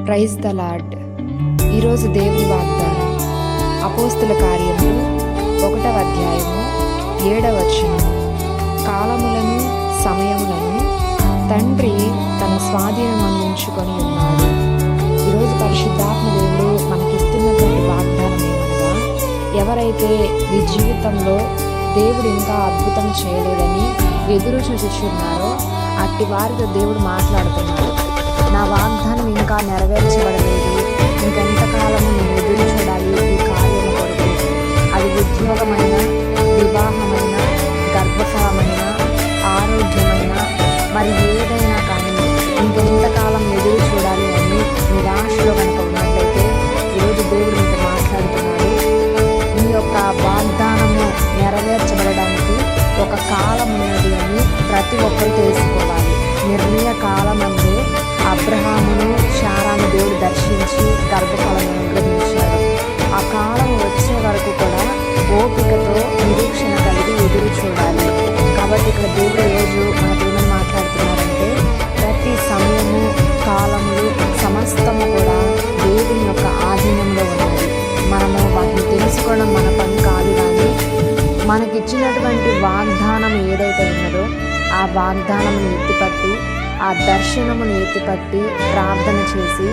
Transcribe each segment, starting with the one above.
Praise the lord. ఈరోజు దేవుని వాగ్దానం అపోస్తుల కార్యములు 1వ అధ్యాయము 7వ వచనం. కాలములను సమయములను తండ్రి తన స్వాధీనం అందించుకొని ఉన్నాడు. ఈరోజు పరిశుద్ధాత్మ దేవుడు మనకిస్తున్నటువంటి వాగ్దానం ఏమనగా, ఎవరైతే ఈ జీవితంలో దేవుడు ఇంకా అద్భుతం చేయలేదని ఎదురు చూచుచున్నారో అట్టి వారితో దేవుడు మాట్లాడుతున్నాడు. నా వాగ్దానం ఇంకా నెరవేర్చబడలేదు, ఇంకెంతకాలము నేను ఎదురు చూడాలి ఈ కార్యం కొరకు. అది ఉద్యోగమైన, వివాహమైన, గర్భఫలమైన, ఆరోగ్యమైన, మరి ఏదైనా కానీ ఇంకెంతకాలం ఎదురు చూడాలి అని నిరాశలో కనుక ఉన్నట్లయితే ఈరోజు దేవుడు మీతో మాట్లాడుతున్నాడు. మీ యొక్క వాగ్దానము నెరవేర్చబడడానికి ఒక కాలం ఉన్నది అని ప్రతి ఒక్కరు తెలుసుకోవాలి. నిర్ణయ కాలం అంటే అబ్రహామును శారాను దేవుడు దర్శించి గర్భఫలమును అనుగ్రహించాడు. ఆ కాలం వచ్చే వరకు కూడా ఓపికతో నిరీక్షణ కలిగి ఎదురు చూడాలి. కాబట్టి ఇక్కడ దేవుడు రోజు మనకు ఏమని మాట్లాడుతున్నారంటే, ప్రతి సమయము, కాలములు, సమస్తము కూడా దేవుని యొక్క ఆధీనంలో ఉన్నది. మనము వాటిని తెలుసుకోవడం మన పని కాదు, కానీ మనకిచ్చినటువంటి వాగ్దానం ఏదైతే ఉన్నదో ఆ వాగ్దానమును ఎత్తిపట్టి, ఆ దర్శనమును ఎత్తిపట్టి ప్రార్థన చేసి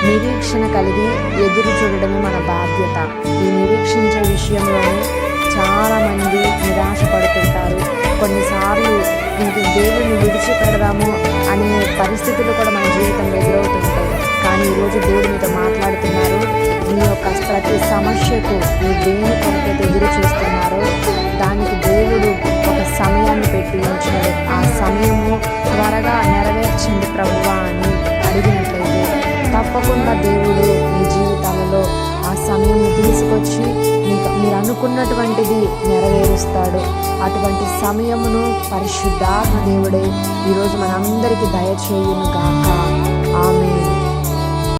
నిరీక్షణ కలిగి ఎదురు చూడడమే మన బాధ్యత. ఈ నిరీక్షించే విషయంలోనే చాలామంది నిరాశపడుతుంటారు. కొన్నిసార్లు ఇంక దేవుడిని విడిచిపెడదాము అనే పరిస్థితులు కూడా మన జీవితంలో ఎదురవుతుంటాయి. కానీ ఈరోజు దేవుడు మీతో మాట్లాడుతున్నారు. మీ యొక్క ప్రతి సమస్యకు మీ దేని కొరకైతే ఎదురు చూస్తున్నారో దానికి దేవుడు ఒక సమయాన్ని పెట్టి ఉంచాడు. ఆ సమయము త్వరగా నెరవేర్చండి ప్రభువా అని అడిగినట్లయితే తప్పకుండా దేవుడు మీ జీవితాలలో ఆ సమయం తీసుకొచ్చి మీరు అనుకున్నటువంటిది నెరవేరుస్తాడు. అటువంటి సమయమును పరిశుద్ధాత్మ దేవుడే ఈరోజు మనందరికీ దయచేయును గాక. ఆమేన్.